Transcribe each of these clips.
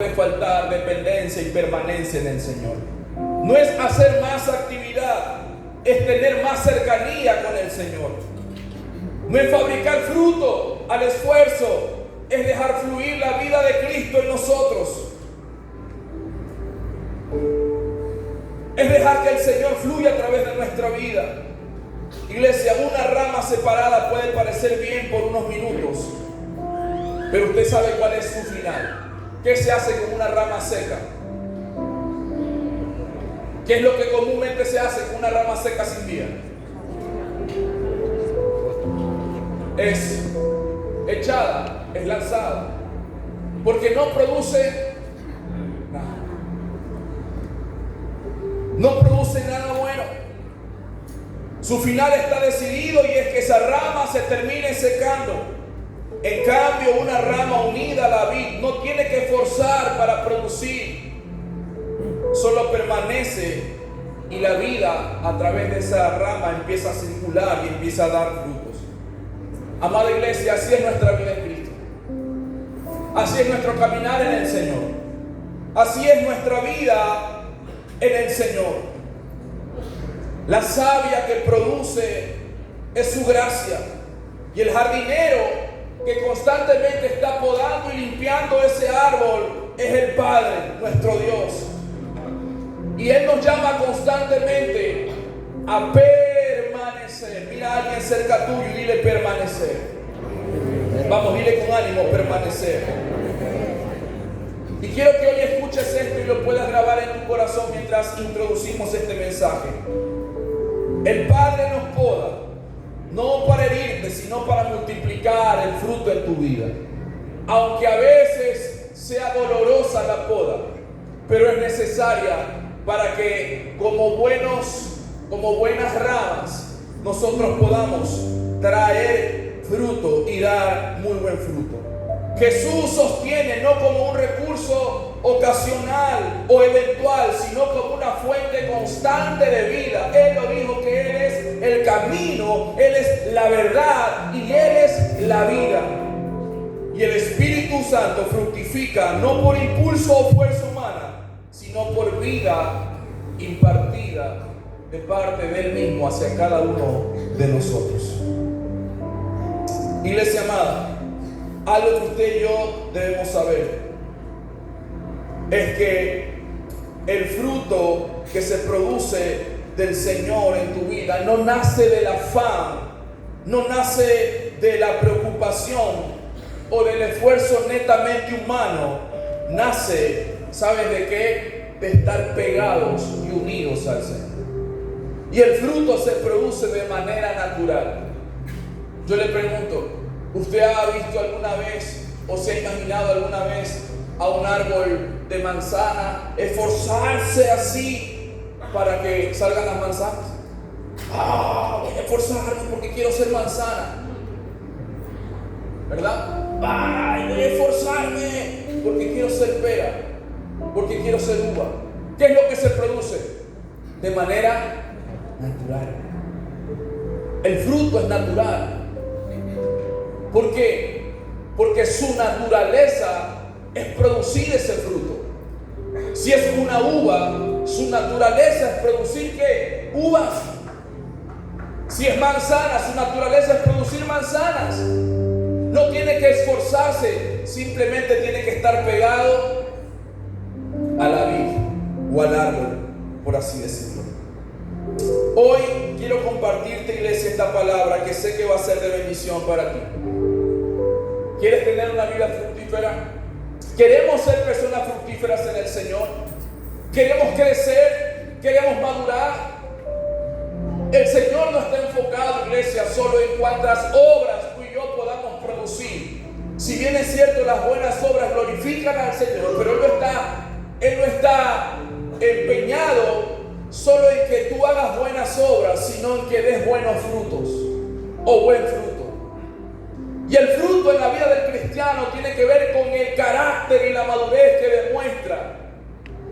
puede faltar dependencia y permanencia en el Señor. No es hacer más actividad, es tener más cercanía con el Señor. No es fabricar fruto al esfuerzo, es dejar fluir la vida de Cristo en nosotros. Es dejar que el Señor fluya a través de nuestra vida. Iglesia, una rama separada puede parecer bien por unos minutos, pero usted sabe cuál es su final. ¿Qué se hace con una rama seca? ¿Qué es lo que comúnmente se hace con una rama seca sin vida? Es echada, es lanzada, porque no produce nada. No produce nada bueno. Su final está decidido y es que esa rama se termine secando. En cambio, una rama unida a la vid no tiene que forzar para producir, solo permanece y la vida a través de esa rama empieza a circular y empieza a dar frutos. Amada iglesia, así es nuestra vida en Cristo. Así es nuestro caminar en el Señor. Así es nuestra vida en el Señor. La savia que produce es su gracia, y el jardinero que constantemente está podando y limpiando ese árbol es el Padre, nuestro Dios. Y Él nos llama constantemente a permanecer. Mira a alguien cerca tuyo y dile permanecer. Vamos, dile con ánimo, permanecer. Y quiero que hoy escuches esto y lo puedas grabar en tu corazón mientras introducimos este mensaje. El Padre nos poda, no para herirte, sino para multiplicar el fruto en tu vida. Aunque a veces sea dolorosa la poda, pero es necesaria para que como buenas ramas nosotros podamos traer fruto y dar muy buen fruto. Jesús sostiene no como un recurso ocasional o eventual, sino como una fuente constante de vida. Él lo dijo que Él es el camino, Él es la verdad y Él es la vida. Y el Espíritu Santo fructifica no por impulso o fuerza humana, sino por vida impartida de parte de Él mismo hacia cada uno de nosotros. Iglesia amada, algo que usted y yo debemos saber es que el fruto que se produce del Señor en tu vida no nace del afán, no nace de la preocupación o del esfuerzo netamente humano. Nace, ¿sabes de qué? De estar pegados y unidos al Señor. Y el fruto se produce de manera natural. Yo le pregunto, ¿usted ha visto alguna vez o se ha imaginado alguna vez a un árbol de manzana esforzarse así para que salgan las manzanas? Voy a esforzarme porque quiero ser manzana, ¿verdad? Voy a esforzarme porque quiero ser pera, porque quiero ser uva. ¿Qué es lo que se produce? De manera natural. El fruto es natural. ¿Por qué? Porque su naturaleza es producir ese fruto. Si es una uva, su naturaleza es producir ¿qué? Uvas. Si es manzana, su naturaleza es producir manzanas. No tiene que esforzarse, simplemente tiene que estar pegado a la vid o al árbol, por así decirlo. Hoy quiero compartirte, iglesia, esta palabra que sé que va a ser de bendición para ti. ¿Quieres tener una vida fructífera? ¿Queremos ser personas fructíferas en el Señor? ¿Queremos crecer? ¿Queremos madurar? El Señor no está enfocado, iglesia, solo en cuántas obras tú y yo podamos producir. Si bien es cierto, las buenas obras glorifican al Señor, pero Él no está empeñado solo en que tú hagas buenas obras, sino en que des buenos frutos o buen fruto. Y el fruto en la vida del cristiano tiene que ver con el carácter y la madurez que demuestra.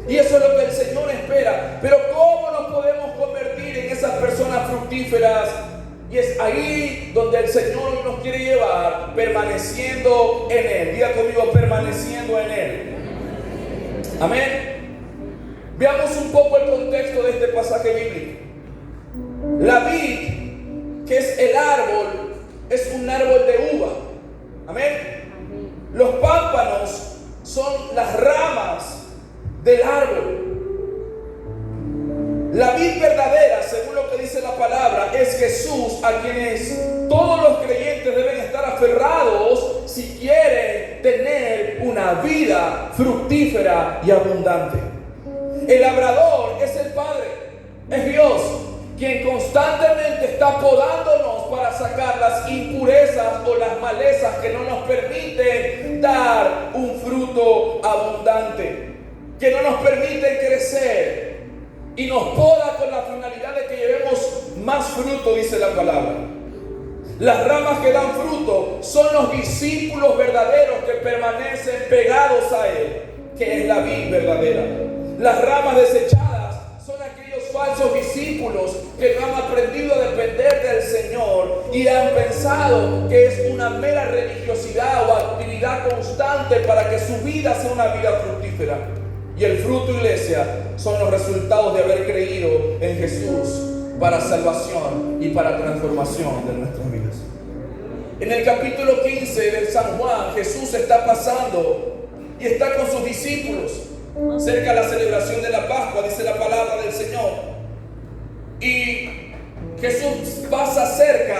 Y eso es lo que el Señor espera. Pero ¿cómo nos podemos convertir en esas personas fructíferas? Y es ahí donde el Señor nos quiere llevar, permaneciendo en Él. Diga conmigo, permaneciendo en Él. Amén. Veamos un poco el contexto de este pasaje bíblico. La vid, que es el árbol, es un árbol de uva. Amén. Los pámpanos son las ramas del árbol. La vid verdadera, según lo que dice la palabra, es Jesús, a quienes todos los creyentes deben estar aferrados si quieren tener una vida fructífera y abundante. El labrador es el Padre, es Dios, quien constantemente está podándonos para sacar las impurezas o las malezas que no nos permiten dar un fruto abundante, que no nos permiten crecer, y nos poda con la finalidad de que llevemos más fruto, dice la palabra. Las ramas que dan fruto son los discípulos verdaderos que permanecen pegados a Él, que es la vid verdadera. Las ramas desechadas son aquellos falsos discípulos que no han aprendido a depender del Señor y han pensado que es una mera religiosidad o actividad constante para que su vida sea una vida fructífera. Y el fruto, iglesia, son los resultados de haber creído en Jesús para salvación y para transformación de nuestras vidas. En el capítulo 15 de San Juan, Jesús está pasando y está con sus discípulos cerca de la celebración de la Pascua, dice la palabra del Señor. Y Jesús pasa cerca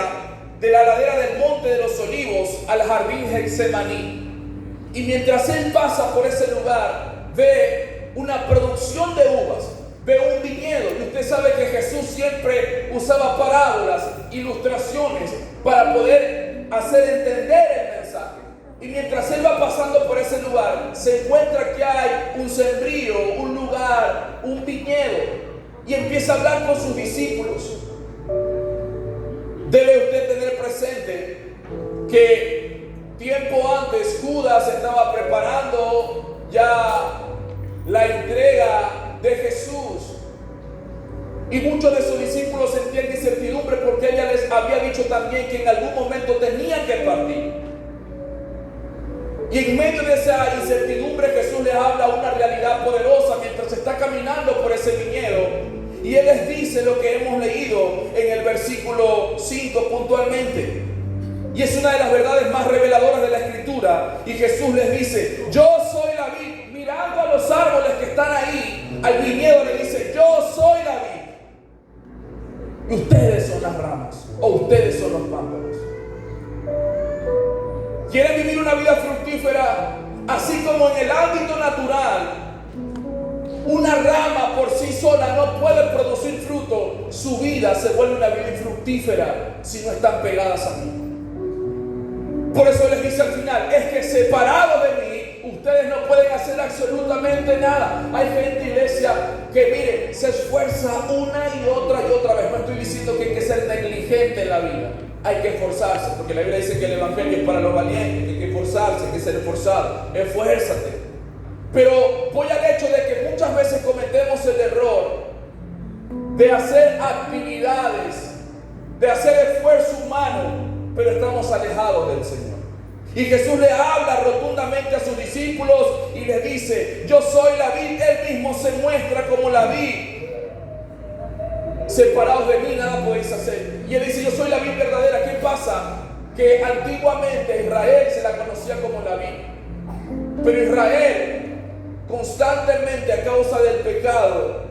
de la ladera del Monte de los Olivos al jardín Getsemaní. Y mientras Él pasa por ese lugar, ve una producción de uvas, ve un viñedo. Y usted sabe que Jesús siempre usaba parábolas, ilustraciones, para poder hacer entender el mensaje. Y mientras Él va pasando por ese lugar, se encuentra que hay un sembrío, un lugar, un viñedo, y empieza a hablar con sus discípulos. Debe usted tener presente que tiempo antes Judas estaba preparando ya la entrega de Jesús, y muchos de sus discípulos sentían incertidumbre porque ella les había dicho también que en algún momento tenían que partir. Y en medio de esa incertidumbre Jesús les habla una realidad poderosa mientras está caminando por ese viñedo, y Él les dice lo que hemos leído en el versículo 5 puntualmente, y es una de las verdades más reveladoras de la Escritura. Y Jesús les dice: yo soy la vid. Mirando a los árboles que están ahí, al viñedo le dice: yo soy la vid, y ustedes son las ramas, o ustedes son los pámpanos. ¿Quieren vivir una vida fructífera? Así como en el ámbito natural, una rama por sí sola no puede producir fruto, su vida se vuelve una vida infructífera si no están pegadas a mí. Por eso les dice al final: es que separados de mí, ustedes no pueden hacer absolutamente nada. Hay gente, iglesia, que mire, se esfuerza una y otra vez. No estoy diciendo que hay que ser negligente en la vida. Hay que esforzarse, porque la Biblia dice que el evangelio es para los valientes, que hay que esforzarse, hay que ser esforzado. Esfuérzate. Pero voy al hecho de que muchas veces cometemos el error de hacer actividades, de hacer esfuerzo humano, pero estamos alejados del Señor. Y Jesús le habla rotundamente a sus discípulos y les dice: yo soy la vid. Él mismo se muestra como la vid. Separados de mí nada podéis hacer. Y Él dice: yo soy la vid verdadera. ¿Qué pasa? Que antiguamente Israel se la conocía como la vid, pero Israel constantemente, a causa del pecado,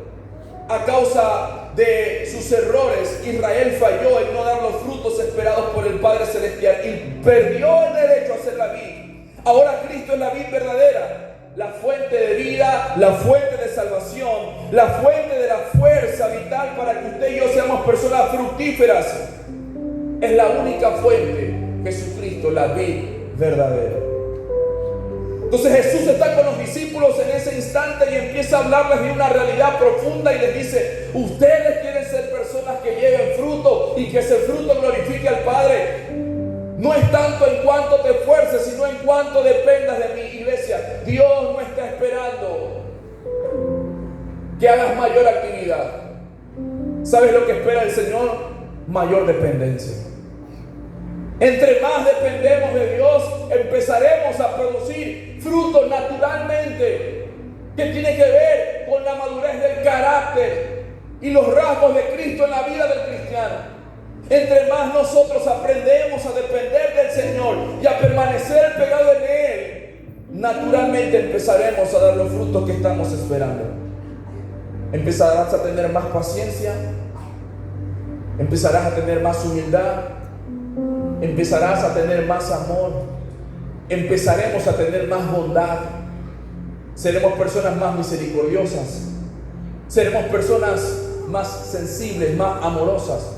a causa de sus errores, Israel falló en no dar los frutos esperados por el Padre Celestial y perdió el derecho a ser la vid. Ahora Cristo es la vid verdadera, la fuente de vida, la fuente de salvación, la fuente de la fuerza vital para que usted y yo seamos personas fructíferas. Es la única fuente, Jesucristo, la vid verdadera. Entonces Jesús está con los discípulos en ese instante y empieza a hablarles de una realidad profunda y les dice: ustedes quieren ser personas que lleven fruto y que ese fruto glorifique al Padre. No es tanto en cuanto te esfuerces, sino en cuanto dependas de mi iglesia. Dios no está esperando que hagas mayor actividad. ¿Sabes lo que espera el Señor? Mayor dependencia. Entre más dependemos de Dios, empezaremos a producir frutos naturalmente. que tiene que ver con la madurez del carácter y los rasgos de Cristo en la vida del cristiano. Entre más nosotros aprendemos a depender del Señor y a permanecer pegados en Él, naturalmente empezaremos a dar los frutos que estamos esperando. Empezarás a tener más paciencia, empezarás a tener más humildad, empezarás a tener más amor, empezaremos a tener más bondad, seremos personas más misericordiosas, seremos personas más sensibles, más amorosas.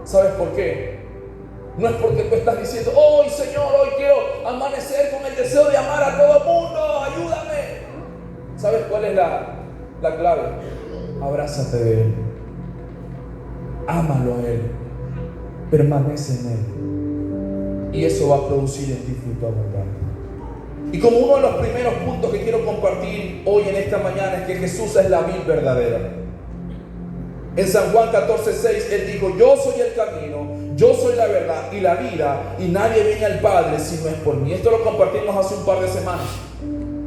¿Sabes por qué? No es porque tú estás diciendo, hoy Señor, hoy quiero amanecer con el deseo de amar a todo el mundo, ayúdame. ¿Sabes cuál es la clave? Abrázate de Él, ámalo a Él, permanece en Él, y eso va a producir en ti fruto abundante. Y como uno de los primeros puntos que quiero compartir hoy en esta mañana es que Jesús es la vid verdadera. En San Juan 14:6 Él dijo, yo soy el camino, yo soy la verdad y la vida, y nadie viene al Padre si no es por mí. Esto lo compartimos hace un par de semanas,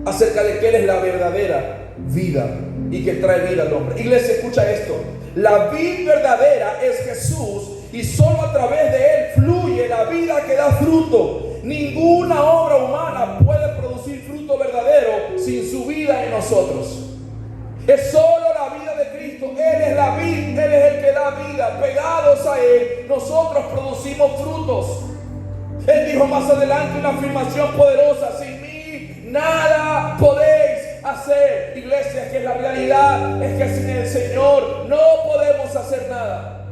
acerca de que Él es la verdadera vida y que trae vida al hombre. Iglesia, escucha esto: la vid verdadera es Jesús, y solo a través de Él fluye la vida que da fruto. Ninguna obra humana puede producir fruto verdadero sin su vida en nosotros. Es solo la vida de Cristo. Él es la vid, Él es el que da vida. Pegados a Él, nosotros producimos frutos. Él dijo más adelante una afirmación poderosa: sin mí nada podéis hacer. Iglesia, que la realidad es que sin el Señor no podemos hacer nada.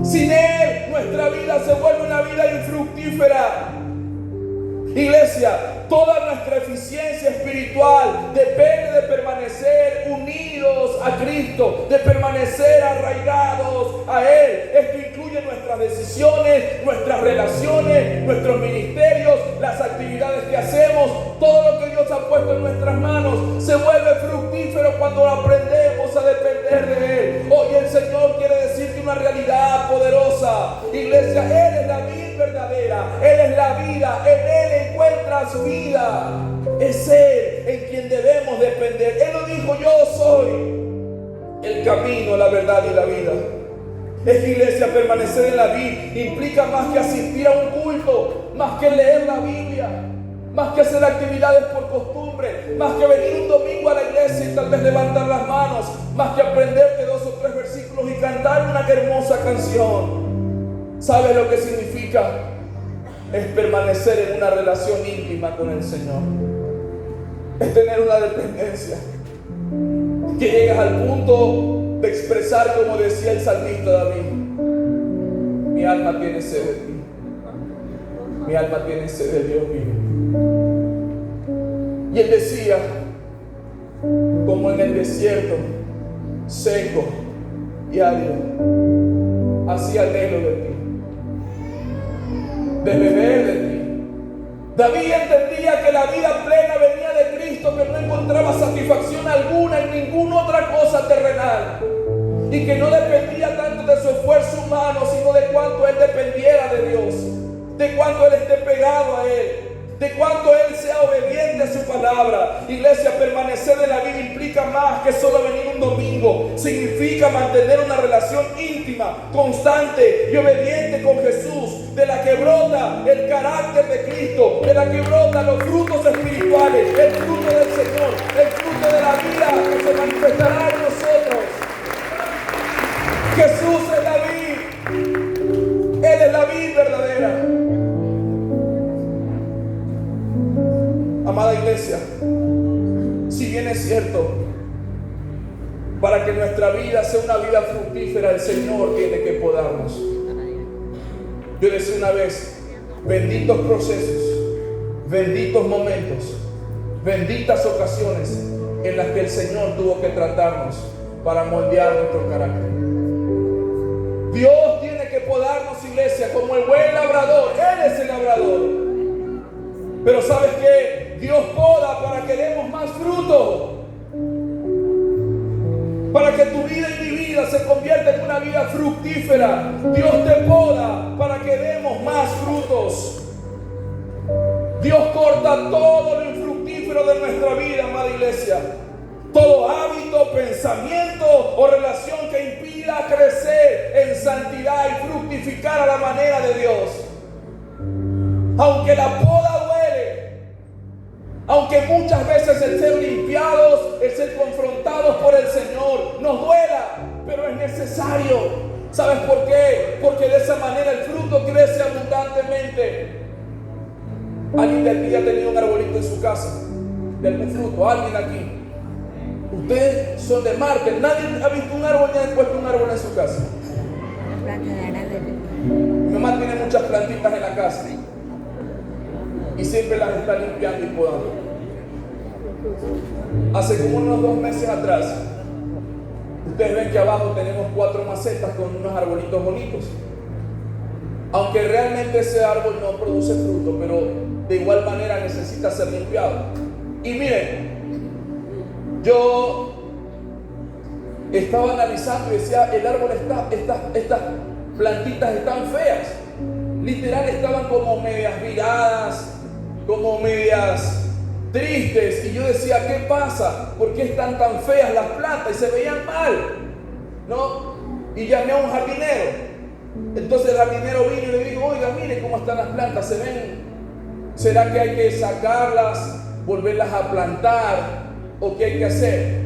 Sin Él, nuestra vida se vuelve una vida infructífera. Iglesia, toda nuestra eficiencia espiritual depende de permanecer unidos a Cristo, de permanecer arraigados a Él. Esto incluye nuestras decisiones, nuestras relaciones, nuestros ministerios, las actividades que hacemos. Todo lo que Dios ha puesto en nuestras manos se vuelve fructífero cuando aprendemos a depender de Él. Hoy el Señor quiere decirte una realidad poderosa. Iglesia, Él es la vid verdadera, Él es la vida, en Él encuentras vida. Es Él en quien debemos depender. Él lo dijo: yo soy el camino, la verdad y la vida. Esta iglesia, permanecer en la vid implica más que asistir a un culto, más que leer la Biblia, más que hacer actividades por costumbre, más que venir un domingo a la iglesia y tal vez levantar las manos, más que aprenderte 2 o 3 versículos y cantar una hermosa canción. ¿Sabes lo que significa? Es permanecer en una relación íntima con el Señor. Es tener una dependencia que llegas al punto de expresar, como decía el salmista David: mi alma tiene sed de ti, mi alma tiene sed de Dios vivo. Y él decía, como en el desierto, seco y árido, así anhelo de ti, de beber de ti. David entendía que la vida plena venía de Cristo, que no encontraba satisfacción alguna en ninguna otra cosa terrenal, y que no dependía tanto de su esfuerzo humano, sino de cuánto él dependiera de Dios, de cuánto él esté pegado a Él, de cuánto Él sea obediente a su palabra. Iglesia, permanecer en la vida implica más que solo venir un domingo. Significa mantener una relación íntima, constante y obediente con Jesús, de la que brota el carácter de Cristo, de la que brotan los frutos espirituales, el fruto del Señor, el fruto de la vida que se manifestará en nosotros. Jesús es la vid, Él es la vid verdadera. Amada iglesia, si bien es cierto, para que nuestra vida sea una vida fructífera, el Señor tiene que podarnos. Yo decía una vez: benditos procesos, benditos momentos, benditas ocasiones en las que el Señor tuvo que tratarnos para moldear nuestro carácter. Dios tiene que podarnos, iglesia, como el buen labrador. Él es el labrador. Pero ¿sabes qué? Dios poda para que demos más fruto, para que tu vida y mi vida se convierta en una vida fructífera. Dios te poda para que demos más frutos. Dios corta todo lo infructífero de nuestra vida, amada iglesia, todo hábito, pensamiento o relación que impida crecer en santidad y fructificar a la manera de Dios. Aunque la poda duele, aunque muchas veces el ser limpiados, el ser confrontados por el Señor nos duela, pero es necesario. ¿Sabes por qué? Porque de esa manera el fruto crece abundantemente. ¿Alguien de aquí ha tenido un arbolito en su casa? ¿De algún fruto? ¿Alguien aquí? Ustedes son de market. Nadie ha visto un árbol ni ha puesto un árbol en su casa. Mi mamá tiene muchas plantitas en la casa y siempre las está limpiando y podando. Hace como unos 2 meses atrás, ustedes ven que abajo tenemos 4 macetas con unos arbolitos bonitos. Aunque realmente ese árbol no produce fruto, pero de igual manera necesita ser limpiado. Y miren, yo estaba analizando y decía, el árbol estas plantitas están feas. Literal estaban como medias viradas, como medias tristes. Y yo decía, ¿qué pasa? ¿Por qué están tan feas las plantas? Y se veían mal, ¿no? Y llamé a un jardinero. Entonces el jardinero vino y le dijo, oiga, mire cómo están las plantas, se ven. ¿Será que hay que sacarlas, volverlas a plantar? ¿O qué hay que hacer?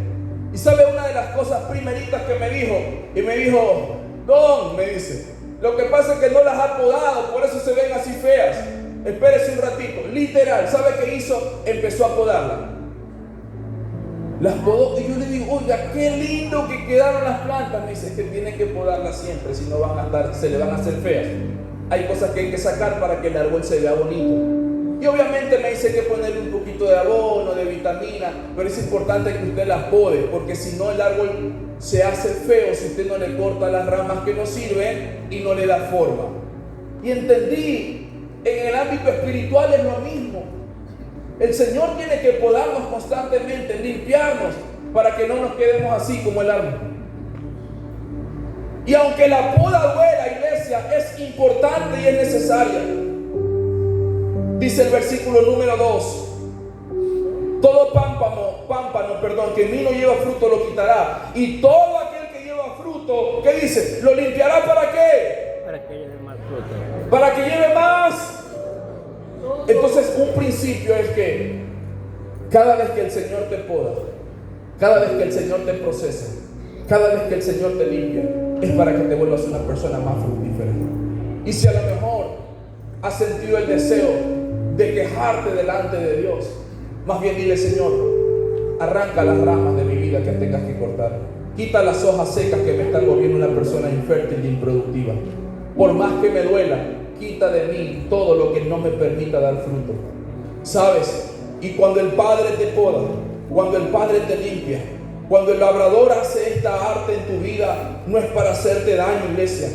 Y sabe una de las cosas primeritas que me dijo, y me dijo, Don, me dice, lo que pasa es que no las ha podado, por eso se ven así feas. Espérese un ratito. Literal, ¿sabe qué hizo? Empezó a podarla. Las podó y yo le digo, oiga, qué lindo que quedaron las plantas. Me dice, es que tiene que podarlas siempre, si no van a estar, se le van a hacer feas. Hay cosas que hay que sacar para que el árbol se vea bonito. Y obviamente me dice que ponerle un poquito de abono, de vitamina, pero es importante que usted las pode, porque si no el árbol se hace feo si usted no le corta las ramas que no sirven y no le da forma. Y entendí, en el ámbito espiritual es lo mismo. El Señor tiene que podarnos constantemente, limpiarnos, para que no nos quedemos así como el árbol. Y aunque la poda duela, iglesia, es importante y es necesaria. Dice el versículo número 2: todo pámpano, que en mí no lleva fruto lo quitará, y todo aquel que lleva fruto, ¿qué dice? Lo limpiará. ¿Para qué? Para que lleve más fruto. Para que lleve más. Entonces un principio es que cada vez que el Señor te poda, cada vez que el Señor te procesa, cada vez que el Señor te limpia, es para que te vuelvas una persona más fructífera. Y si a lo mejor has sentido el deseo de quejarte delante de Dios, más bien dile, Señor, arranca las ramas de mi vida que tengas que cortar, quita las hojas secas que me están volviendo una persona infértil e improductiva. Por más que me duela, quita de mí todo lo que no me permita dar fruto. ¿Sabes? Y cuando el Padre te poda, cuando el Padre te limpia, cuando el labrador hace esta arte en tu vida, no es para hacerte daño, iglesia.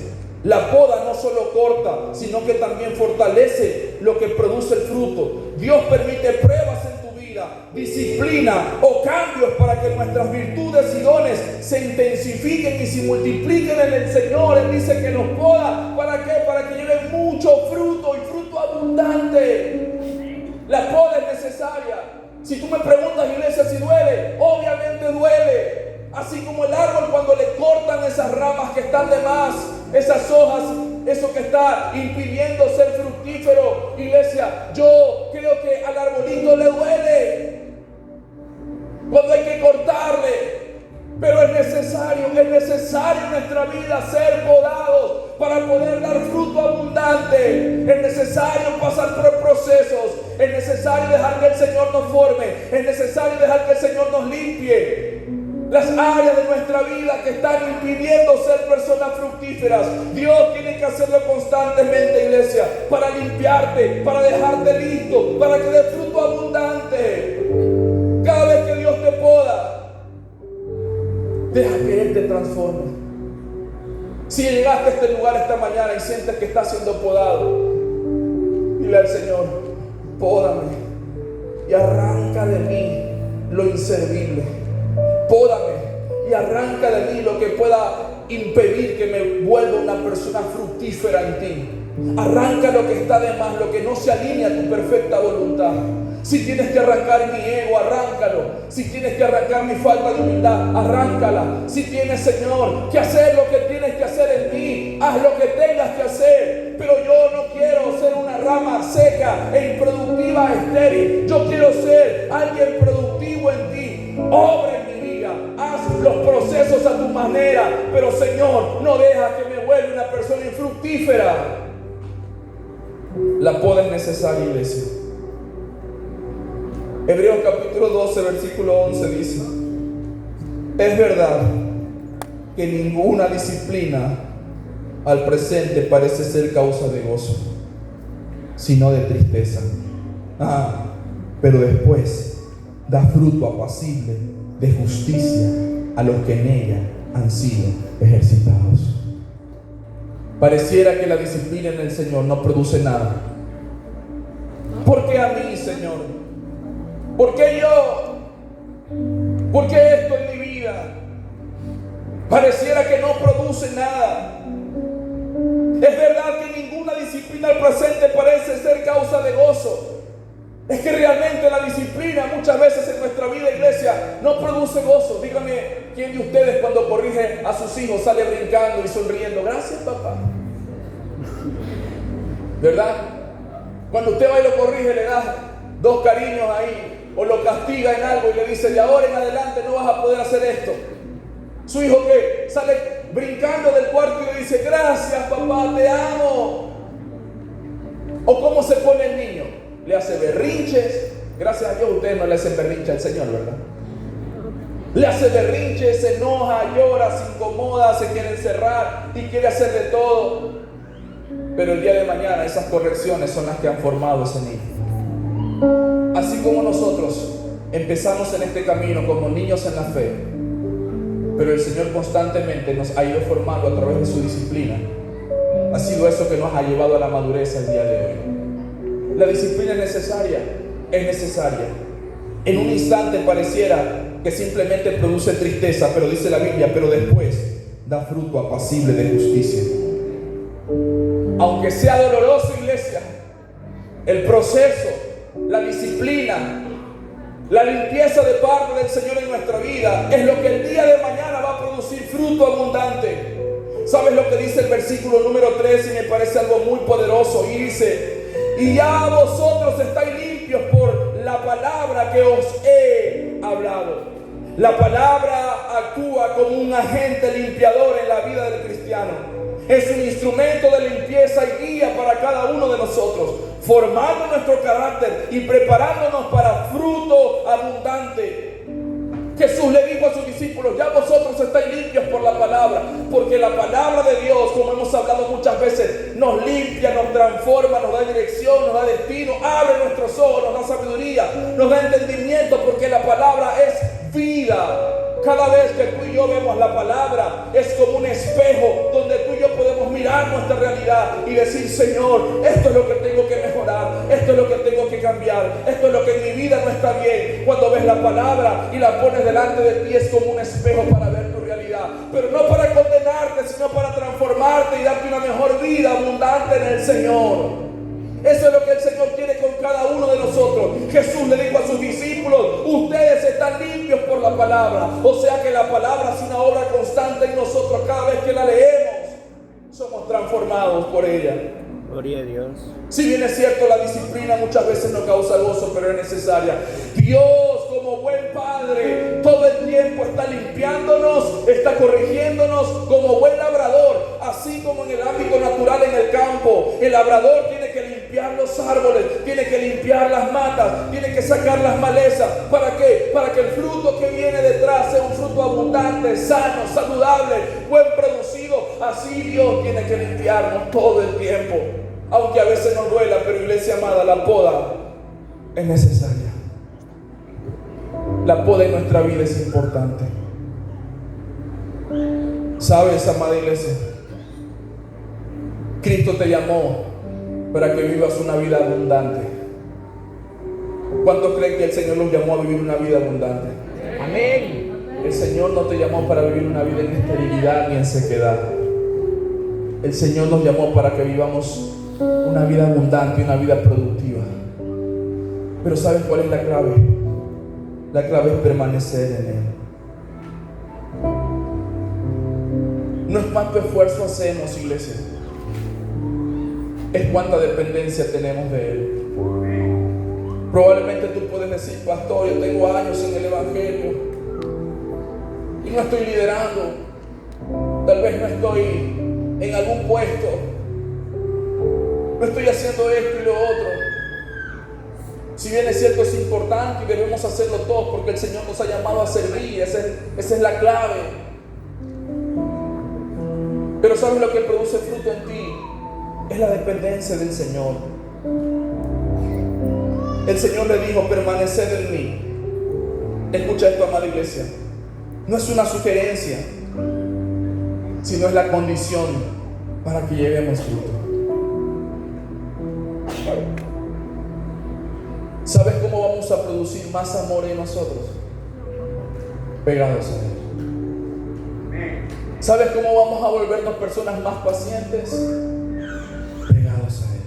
La poda no solo corta, sino que también fortalece lo que produce el fruto. Dios permite pruebas en tu vida, disciplina o cambios para que nuestras virtudes y dones se intensifiquen y se multipliquen en el Señor. Él dice que nos poda, ¿para qué? Para que lleven mucho fruto y fruto abundante. La poda es necesaria. Si tú me preguntas, iglesia, si duele, obviamente duele. Así como el árbol cuando le cortan esas ramas que están de más, esas hojas, eso que está impidiendo ser fructífero. Iglesia, yo creo que al arbolito le duele cuando hay que cortarle. Pero es necesario en nuestra vida ser podados para poder dar fruto abundante. Es necesario pasar por procesos. Es necesario dejar que el Señor nos forme. Es necesario dejar que el Señor nos limpie las áreas de nuestra vida que están impidiendo ser personas fructíferas. Dios tiene que hacerlo constantemente, iglesia, para limpiarte, para dejarte listo, para que dé fruto abundante. Cada vez que Dios te poda, deja que Él te transforme. Si llegaste a este lugar esta mañana y sientes que estás siendo podado, dile al Señor, pódame y arranca de mí lo inservible. Pódame y arranca de mí lo que pueda impedir que me vuelva una persona fructífera en ti. Arranca lo que está de más, lo que no se alinea a tu perfecta voluntad. Si tienes que arrancar mi ego, arráncalo. Si tienes que arrancar mi falta de humildad, arráncala. Si tienes, Señor, que hacer lo que tienes que hacer en mí, haz lo que tengas que hacer. Pero yo no quiero ser una rama seca e improductiva, estéril. Yo quiero ser alguien productivo en ti. Obra en mi vida. Haz los procesos a tu manera. Pero, Señor, no dejas que me vuelva una persona infructífera. La poda es necesaria, iglesia. Hebreos capítulo 12, versículo 11 dice: es verdad que ninguna disciplina al presente parece ser causa de gozo, sino de tristeza. Pero después da fruto apacible de justicia a los que en ella han sido ejercitados. Pareciera que la disciplina en el Señor no produce nada. ¿Por qué a mí, Señor? ¿Por qué yo? ¿Por qué esto en mi vida? Pareciera que no produce nada. Es verdad que ninguna disciplina al presente parece ser causa de gozo. Es que realmente la disciplina muchas veces en nuestra vida, iglesia, no produce gozo. Dígame, ¿quién de ustedes cuando corrige a sus hijos sale brincando y sonriendo? Gracias, papá. ¿Verdad? Cuando usted va y lo corrige, le da 2 cariños ahí, o lo castiga en algo y le dice: de ahora en adelante no vas a poder hacer esto. Su hijo que sale brincando del cuarto y le dice: gracias, papá, te amo. ¿O cómo se pone el niño? Le hace berrinches. Gracias a Dios ustedes no le hacen berrinche al Señor, ¿verdad? Le hace berrinches, se enoja, llora, se incomoda, se quiere encerrar y quiere hacer de todo. Pero el día de mañana esas correcciones son las que han formado ese niño. Así como nosotros empezamos en este camino como niños en la fe, pero el Señor constantemente nos ha ido formando a través de su disciplina. Ha sido eso que nos ha llevado a la madurez el día de hoy. La disciplina es necesaria, es necesaria. En un instante pareciera que simplemente produce tristeza, pero dice la Biblia, pero después da fruto apacible de justicia. Aunque sea doloroso, iglesia, el proceso, la disciplina, la limpieza de parte del Señor en nuestra vida es lo que el día de mañana va a producir fruto abundante. ¿Sabes lo que dice el versículo número 3? Y me parece algo muy poderoso. Y dice: y ya vosotros estáis limpios por la palabra que os he hablado. La palabra actúa como un agente limpiador en la vida del cristiano. Es un instrumento de limpieza y guía para cada uno de nosotros, formando nuestro carácter y preparándonos para fruto abundante. Jesús le dijo a sus discípulos: ya vosotros estáis limpios por la palabra, porque la palabra de Dios, como hemos hablado muchas veces, nos limpia, nos transforma, nos da dirección, nos da destino, abre nuestros ojos, nos da sabiduría, nos da entendimiento, porque la palabra es vida. Cada vez que tú y yo vemos la palabra, es como un espejo donde tú y yo podemos mirar nuestra realidad y decir: Señor, esto es lo que tengo que mejorar, esto es lo que tengo que cambiar, esto es lo que en mi vida no está bien. Cuando ves la palabra y la pones delante de ti, es como un espejo para ver tu realidad, pero no para condenarte, sino para transformarte y darte una mejor vida abundante en el Señor. Eso es lo que el Señor quiere con cada uno de nosotros. Jesús le dijo a sus discípulos: ustedes están limpios por la palabra. O sea que la palabra es una obra constante en nosotros. Cada vez que la leemos, somos transformados por ella. Gloria a Dios. Si bien es cierto, la disciplina muchas veces no causa gozo, pero es necesaria. Dios, como buen Padre, todo el tiempo está limpiándonos, está corrigiéndonos como buen labrador. Así como en el ámbito natural, en el campo, el labrador tiene que limpiar los árboles, tiene que limpiar las matas, tiene que sacar las malezas. ¿Para qué? Para que el fruto que viene detrás sea un fruto abundante, sano, saludable, buen producido. Así Dios tiene que limpiarnos todo el tiempo. Aunque a veces nos duela, pero iglesia amada, la poda es necesaria. La poda en nuestra vida es importante. ¿Sabes, amada iglesia? Cristo te llamó para que vivas una vida abundante. ¿Cuántos creen que el Señor los llamó a vivir una vida abundante? Amén. El Señor no te llamó para vivir una vida en esterilidad ni en sequedad. El Señor nos llamó para que vivamos una vida abundante, una vida productiva. Pero ¿sabes cuál es la clave? La clave es permanecer en Él. No es cuánto esfuerzo hacemos, iglesia, es cuánta dependencia tenemos de Él. Probablemente tú puedes decir: pastor, yo tengo años en el Evangelio y no estoy liderando, tal vez no estoy en algún puesto, no estoy haciendo esto y lo otro. Si bien es cierto, es importante y debemos hacerlo todos porque el Señor nos ha llamado a servir, esa es la clave. Pero ¿sabes lo que produce fruto en ti? Es la dependencia del Señor. El Señor le dijo: permaneced en mí. Escucha esto, amada iglesia. No es una sugerencia, sino es la condición para que llevemos fruto. ¿Sabes cómo vamos a producir más amor en nosotros? Pegados a Él. ¿Sabes cómo vamos a volvernos personas más pacientes? Pegados a Él.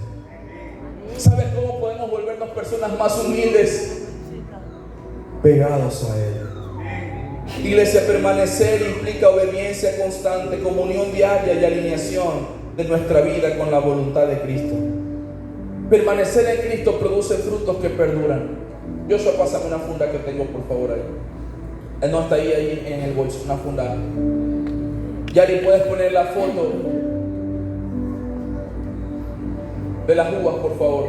¿Sabes cómo podemos volvernos personas más humildes? Pegados a Él. Iglesia, permanecer implica obediencia constante, comunión diaria y alineación de nuestra vida con la voluntad de Cristo. Permanecer en Cristo produce frutos que perduran. Joshua, pásame una funda que tengo, por favor, ahí. No, está ahí en el bolso, una funda. Yari, ¿puedes poner la foto de las uvas, por favor?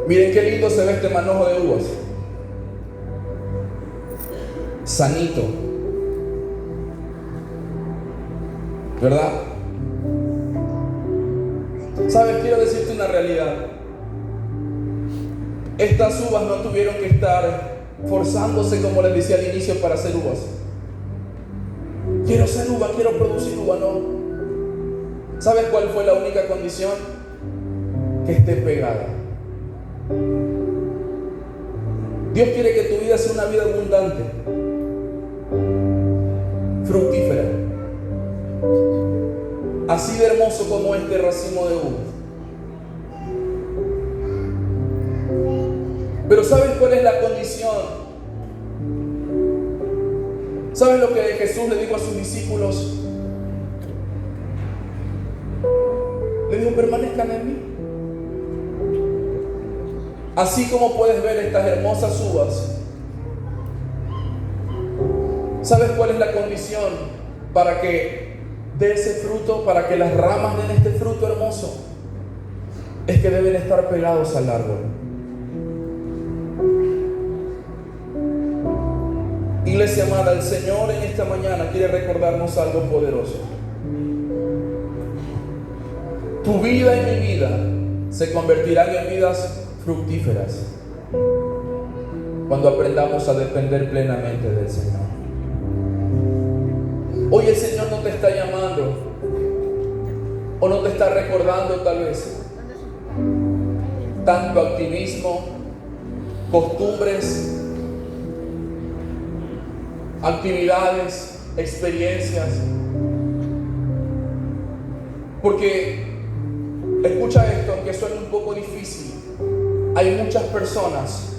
Miren qué lindo se ve este manojo de uvas. Sanito. ¿Verdad? ¿Sabes? Quiero decirte una realidad. Estas uvas no tuvieron que estar forzándose, como les decía al inicio, para hacer uvas. Quiero ser uva, quiero producir uva, no. ¿Sabes cuál fue la única condición? Que esté pegada. Dios quiere que tu vida sea una vida abundante, fructífera, así de hermoso como este racimo de uvas. Pero ¿sabes cuál es la condición? ¿Sabes lo que Jesús le dijo a sus discípulos? Le dijo: permanezcan en mí. Así como puedes ver estas hermosas uvas, ¿sabes cuál es la condición para que dé ese fruto, para que las ramas den este fruto hermoso? Es que deben estar pegados al árbol. Iglesia amada, el Señor en esta mañana quiere recordarnos algo poderoso. Tu vida y mi vida se convertirán en vidas fructíferas cuando aprendamos a depender plenamente del Señor. Hoy el Señor no te está llamando o no te está recordando tal vez tanto activismo, costumbres, actividades, experiencias, porque escucha esto, aunque suene un poco difícil. Hay muchas personas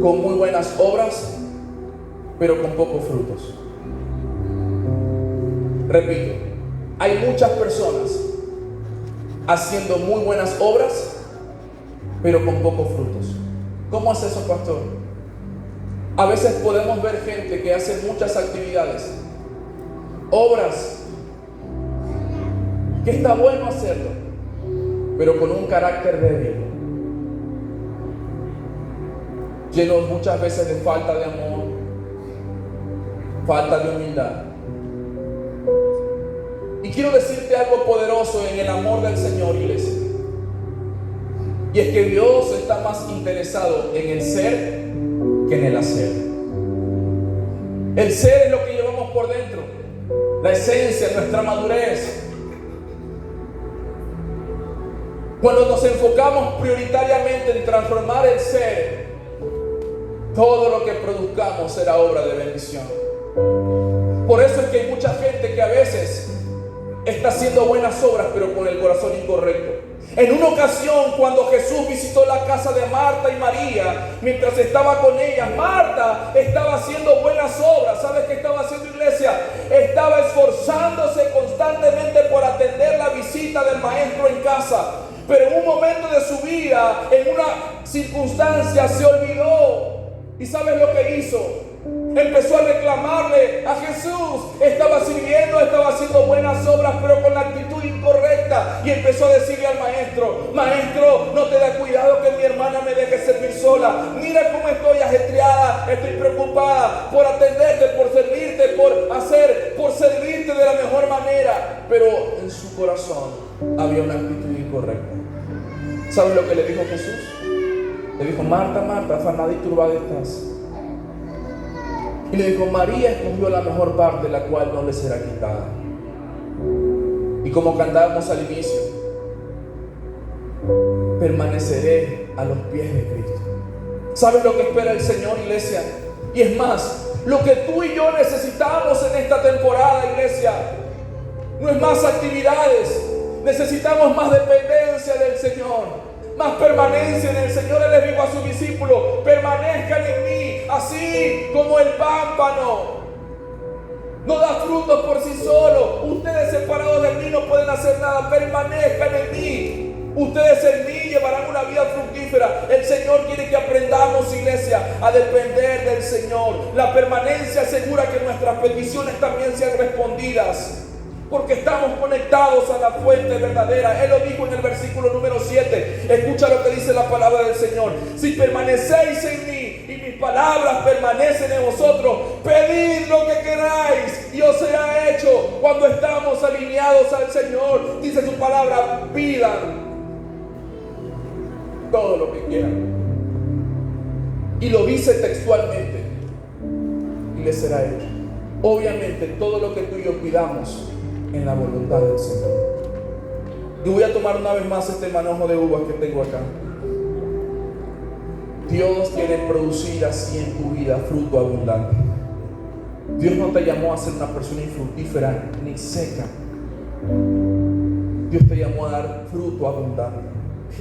con muy buenas obras, pero con pocos frutos. Repito, hay muchas personas haciendo muy buenas obras, pero con pocos frutos. ¿Cómo hace eso, pastor? A veces podemos ver gente que hace muchas actividades, obras, que está bueno hacerlo, pero con un carácter débil, lleno muchas veces de falta de amor, falta de humildad. Y quiero decirte algo poderoso en el amor del Señor, iglesia. Y es que Dios está más interesado en el ser que en el hacer. El ser es lo que llevamos por dentro, la esencia, nuestra madurez. Cuando nos enfocamos prioritariamente en transformar el ser, todo lo que produzcamos será obra de bendición. Por eso es que hay mucha gente que a veces está haciendo buenas obras, pero con el corazón incorrecto. En una ocasión, cuando Jesús visitó la casa de Marta y María, mientras estaba con ellas, Marta estaba haciendo buenas obras. ¿Sabes qué estaba haciendo, iglesia? Estaba esforzándose constantemente por atender la visita del maestro en casa. Pero en un momento de su vida, en una circunstancia, se olvidó. ¿Y sabes lo que hizo? Empezó a reclamarle a Jesús. Estaba sirviendo, estaba haciendo buenas obras, pero con la actitud incorrecta. Y empezó a decirle al maestro: maestro, ¿no te da cuidado que mi hermana me deje servir sola? Mira cómo estoy ajetreada, estoy preocupada por atenderte, por servirte, por servirte de la mejor manera. Pero en su corazón había una actitud incorrecta. ¿Sabes lo que le dijo Jesús? Le dijo: Marta, Marta, afanada y turbada estás. Y le dijo: María escogió la mejor parte, la cual no le será quitada. Y como cantábamos al inicio, permaneceré a los pies de Cristo. ¿Sabes lo que espera el Señor, iglesia? Y es más, lo que tú y yo necesitamos en esta temporada, iglesia, no es más actividades. Necesitamos más dependencia del Señor, más permanencia en el Señor. Él les dijo a sus discípulos: permanezcan en mí, así como el pámpano no da frutos por sí solo. Ustedes separados de mí no pueden hacer nada. Permanezcan en mí. Ustedes en mí llevarán una vida fructífera. El Señor quiere que aprendamos, iglesia, a depender del Señor. La permanencia asegura que nuestras peticiones también sean respondidas, porque estamos conectados a la fuente verdadera. Él lo dijo en el versículo número 7. Escucha lo que dice la palabra del Señor: si permanecéis en mí y mis palabras permanecen en vosotros, pedid lo que queráis y os será hecho. Cuando estamos alineados al Señor, dice su palabra, pidan todo lo que quieran. Y lo dice textualmente: y les será hecho. Obviamente todo lo que tú y yo pidamos en la voluntad del Señor. Y voy a tomar una vez más este manojo de uvas que tengo acá. Dios quiere producir así en tu vida fruto abundante. Dios no te llamó a ser una persona infructífera ni seca. Dios te llamó a dar fruto abundante.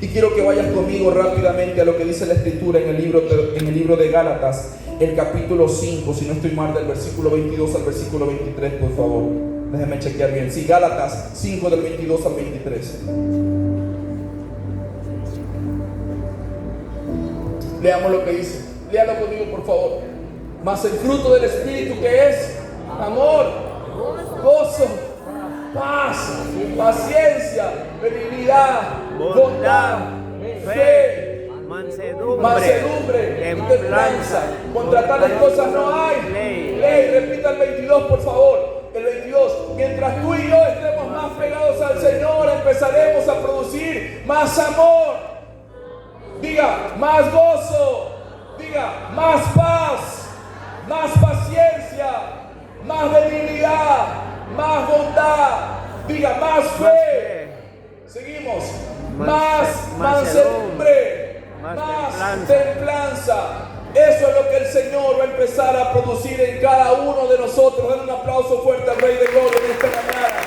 Y quiero que vayas conmigo rápidamente a lo que dice la Escritura en el libro de Gálatas, el capítulo 5, si no estoy mal, del versículo 22 al versículo 23, por favor. Déjenme chequear bien. Sí, Gálatas 5 del 22 al 23. Leamos lo que dice. Léalo conmigo, por favor. Mas el fruto del Espíritu, que es amor, gozo, paz, paciencia, benignidad, bondad, fe, mansedumbre, templanza. Contra tales cosas no hay ley. Repita el 22, por favor. El 22: mientras tú y yo estemos más pegados al Señor, empezaremos a producir más amor. Diga: más gozo. Diga: más paz, más paciencia, más benignidad, más bondad. Diga: más fe. Seguimos: más mansedumbre, más templanza. Eso es lo que el Señor va a empezar a producir en cada uno de nosotros. Den un aplauso fuerte al Rey de Gloria en esta mañana.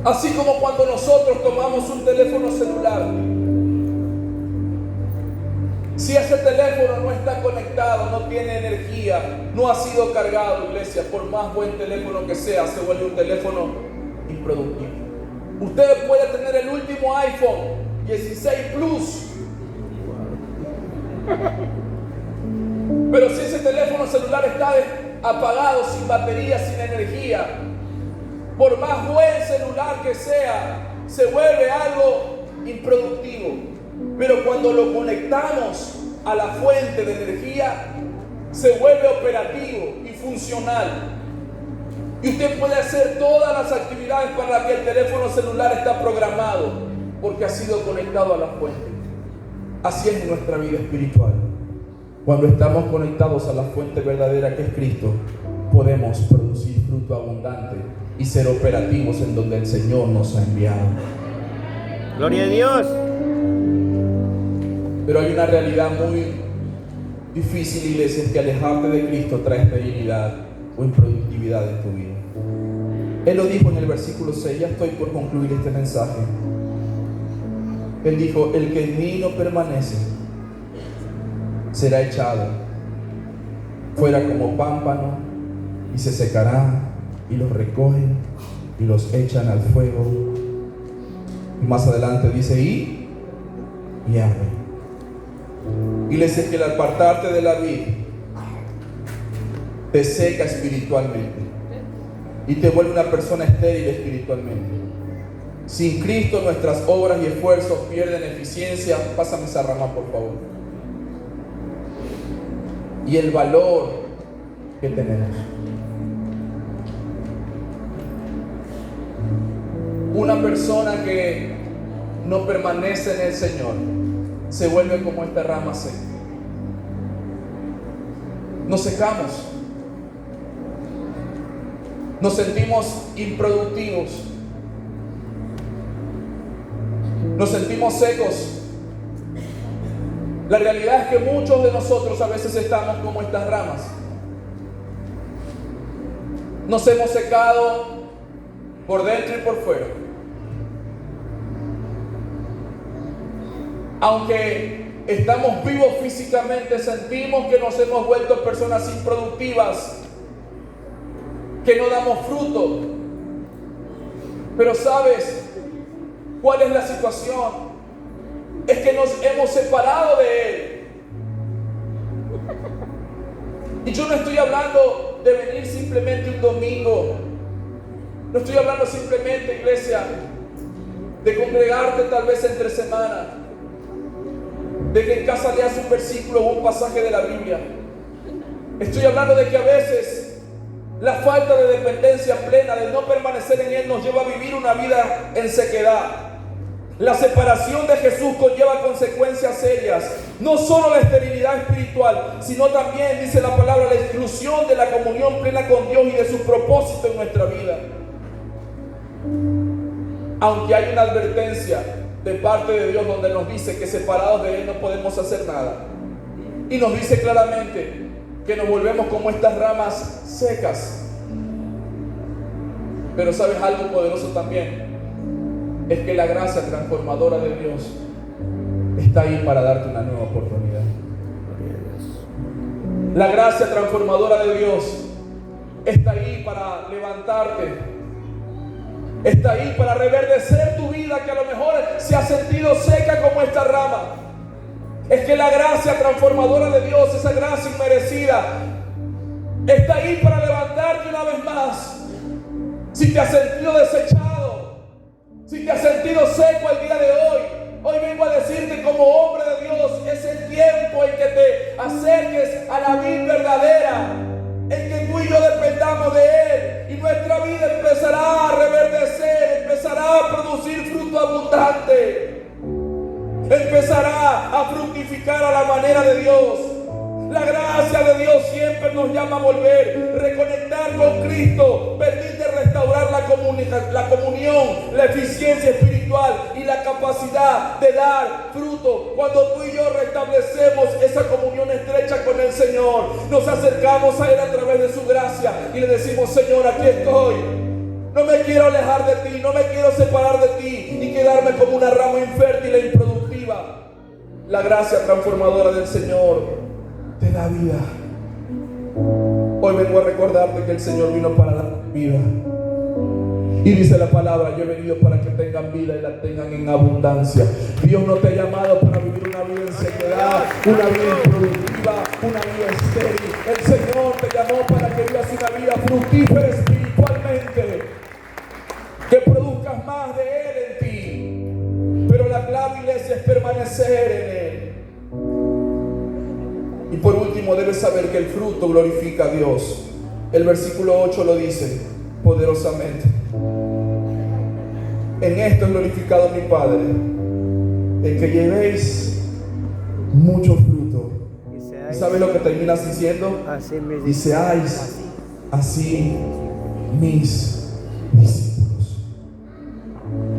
Así como cuando nosotros tomamos un teléfono celular, si ese teléfono no está conectado, no tiene energía, no ha sido cargado, iglesia, por más buen teléfono que sea, se vuelve un teléfono improductivo. Usted puede tener el último iPhone 16 Plus, pero si ese teléfono celular está apagado, sin batería, sin energía, por más buen celular que sea, se vuelve algo improductivo. Pero cuando lo conectamos a la fuente de energía, se vuelve operativo y funcional. Y usted puede hacer todas las actividades para las que el teléfono celular está programado, porque ha sido conectado a la fuente. Así es nuestra vida espiritual. Cuando estamos conectados a la fuente verdadera, que es Cristo, podemos producir fruto abundante y ser operativos en donde el Señor nos ha enviado. Gloria a Dios. Pero hay una realidad muy difícil, iglesia, es que alejarte de Cristo trae esterilidad o improductividad en tu vida. Él lo dijo en el versículo 6, ya estoy por concluir este mensaje. Él dijo, el que en mí no permanece será echado fuera como pámpano y se secará, y los recogen y los echan al fuego. Y más adelante dice, y arde. Iglesia, que el apartarte de la vid te seca espiritualmente y te vuelve una persona estéril espiritualmente. Sin Cristo nuestras obras y esfuerzos pierden eficiencia. Pásame esa rama, por favor. Y el valor que tenemos. Una persona que no permanece en el Señor se vuelve como esta rama seca. Nos secamos. Nos sentimos improductivos. Nos sentimos secos. La realidad es que muchos de nosotros a veces estamos como estas ramas. Nos hemos secado por dentro y por fuera. Aunque estamos vivos físicamente, sentimos que nos hemos vuelto personas improductivas, que no damos fruto. Pero ¿sabes cuál es la situación? Es que nos hemos separado de Él. Y yo no estoy hablando de venir simplemente un domingo. No estoy hablando simplemente, iglesia, de congregarte tal vez entre semana, de que en casa leas un versículo o un pasaje de la Biblia. Estoy hablando de que a veces la falta de dependencia plena, de no permanecer en Él, nos lleva a vivir una vida en sequedad. La separación de Jesús conlleva consecuencias serias. No solo la esterilidad espiritual, sino también, dice la palabra, la exclusión de la comunión plena con Dios y de su propósito en nuestra vida. Aunque hay una advertencia de parte de Dios donde nos dice que separados de Él no podemos hacer nada. Y nos dice claramente que nos volvemos como estas ramas secas. Pero ¿sabes algo poderoso también? Es que la gracia transformadora de Dios está ahí para darte una nueva oportunidad. La gracia transformadora de Dios está ahí para levantarte. Está ahí para reverdecer tu vida, que a lo mejor se ha sentido seca como esta rama. Es que la gracia transformadora de Dios, esa gracia inmerecida, está ahí para levantarte una vez más. Si te has sentido desechado, si te has sentido seco el día de hoy, hoy vengo a decirte como hombre de Dios, es el tiempo en que te acerques a la vid verdadera, en que tú y yo dependamos de Él, y nuestra vida empezará a reverdecer, empezará a producir fruto abundante, empezará a fructificar a la manera de Dios. La gracia de Dios siempre nos llama a volver, reconectar con Cristo, permite restaurar la comunión, la eficiencia espiritual y la capacidad de dar fruto. Cuando tú y yo restablecemos esa comunión estrecha con el Señor, nos acercamos a Él a través de su gracia y le decimos: Señor, aquí estoy. No me quiero alejar de ti, no me quiero separar de ti y quedarme como una rama infértil e improductiva. La gracia transformadora del Señor te da vida. Hoy vengo a recordarte que el Señor vino para dar vida. Y dice la palabra: yo he venido para que tengan vida y la tengan en abundancia. Dios no te ha llamado para vivir una vida en sequedad, una vida improductiva, una vida estéril. El Señor te llamó para que vivas una vida fructífera espiritualmente, que produzcas más de Él en ti. Pero la clave, iglesia, es permanecer en Él. Y por último, debes saber que el fruto glorifica a Dios. El versículo 8 lo dice poderosamente: en esto es glorificado mi Padre, en que llevéis mucho fruto. ¿Y sabes lo que terminas diciendo? Y seáis así mis discípulos.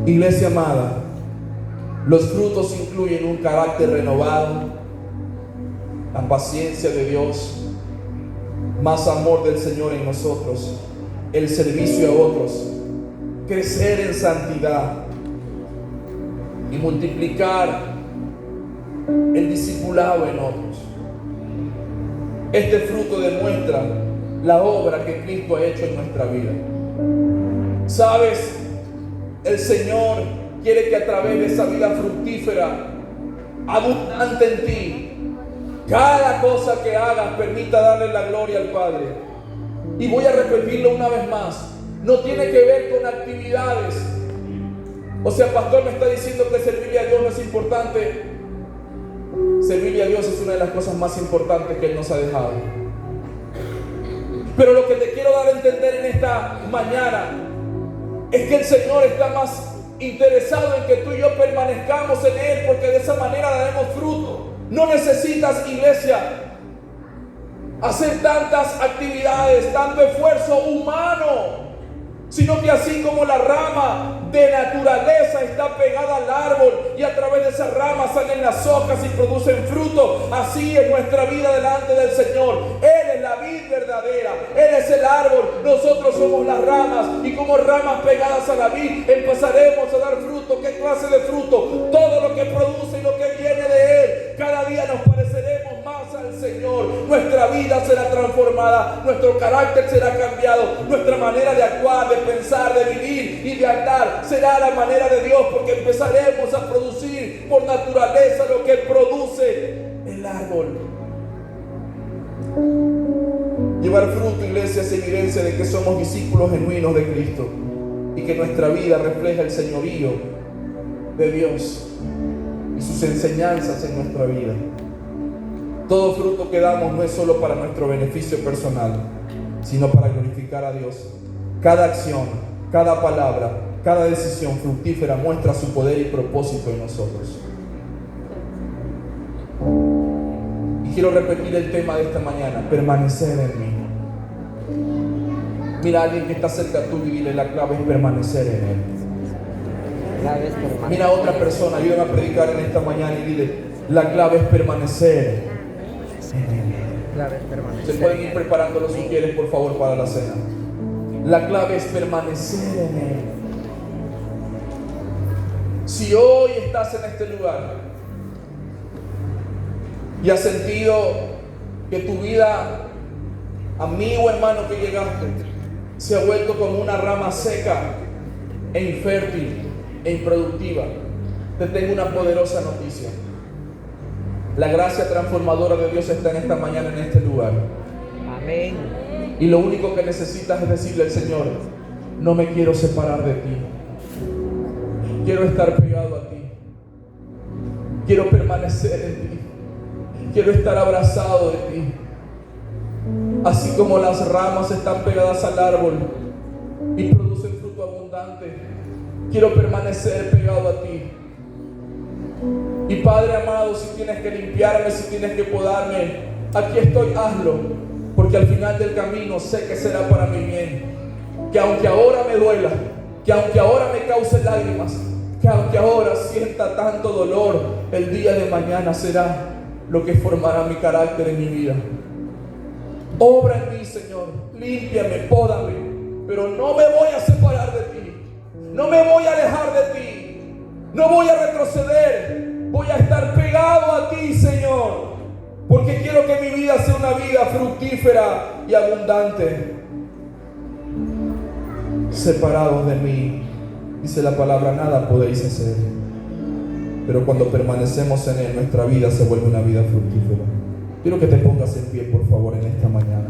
Iglesia amada, Los frutos incluyen un carácter renovado, la paciencia de Dios, más amor del Señor en nosotros, el servicio a otros, crecer en santidad y multiplicar el discipulado en otros. Este fruto demuestra la obra que Cristo ha hecho en nuestra vida. ¿Sabes? El Señor quiere que a través de esa vida fructífera, abundante en ti, cada cosa que hagas permita darle la gloria al Padre. Y voy a repetirlo una vez más. No tiene que ver con actividades. O sea, pastor, me está diciendo que servirle a Dios no es importante. Servirle a Dios es una de las cosas más importantes que Él nos ha dejado. Pero lo que te quiero dar a entender en esta mañana es que el Señor está más interesado en que tú y yo permanezcamos en Él, porque de esa manera daremos fruto. No necesitas, iglesia, hacer tantas actividades, tanto esfuerzo humano, sino que así como la rama de naturaleza está pegada al árbol y a través de esa rama salen las hojas y producen fruto, así es nuestra vida delante del Señor. Él es la vid verdadera, Él es el árbol, nosotros somos las ramas, y como ramas pegadas a la vid empezaremos a dar fruto. ¿Qué clase de fruto? Todo lo que produce y lo que viene de Él. Cada día nos pareceremos más al Señor, nuestra vida será transformada, nuestro carácter será cambiado, nuestra manera de actuar, de pensar, de vivir y de andar será la manera de Dios, porque empezaremos a producir por naturaleza lo que produce el árbol. Llevar fruto, iglesia, es evidencia de que somos discípulos genuinos de Cristo y que nuestra vida refleja el señorío de Dios y sus enseñanzas en nuestra vida. Todo fruto que damos no es solo para nuestro beneficio personal, sino para glorificar a Dios. Cada acción, cada palabra, cada decisión fructífera muestra su poder y propósito en nosotros. Y quiero repetir el tema de esta mañana: permanecer en mí. Mira a alguien que está cerca tuyo y dile: la clave es permanecer en Él. Mira a otra persona, ayúdame a predicar en esta mañana y dile: la clave es permanecer en Él. Se pueden ir preparando si quieren, por favor, para la cena. La clave es permanecer en Él. Si hoy estás en este lugar y has sentido que tu vida, amigo, hermano que llegaste, se ha vuelto como una rama seca e infértil e improductiva, te tengo una poderosa noticia. La gracia transformadora de Dios está en esta mañana, en este lugar. Amén. Y lo único que necesitas es decirle al Señor: no me quiero separar de ti, quiero estar pegado a ti, quiero permanecer en ti, quiero estar abrazado de ti. Así como las ramas están pegadas al árbol y producen fruto abundante, quiero permanecer pegado a ti. Y Padre amado, si tienes que limpiarme, si tienes que podarme, aquí estoy, hazlo, porque al final del camino sé que será para mi bien. Que aunque ahora me duela, que aunque ahora me cause lágrimas, que aunque ahora sienta tanto dolor, el día de mañana será lo que formará mi carácter en mi vida. Obra en mí, Señor, límpiame, pódame, pero no me voy a separar de ti, no me voy a alejar de ti, no voy a retroceder, voy a estar pegado a ti, Señor, porque quiero que mi vida sea una vida fructífera y abundante. Separados de mí, dice la palabra, nada podéis hacer. Pero cuando permanecemos en Él, nuestra vida se vuelve una vida fructífera. Quiero que te pongas en pie, por favor, en esta mañana.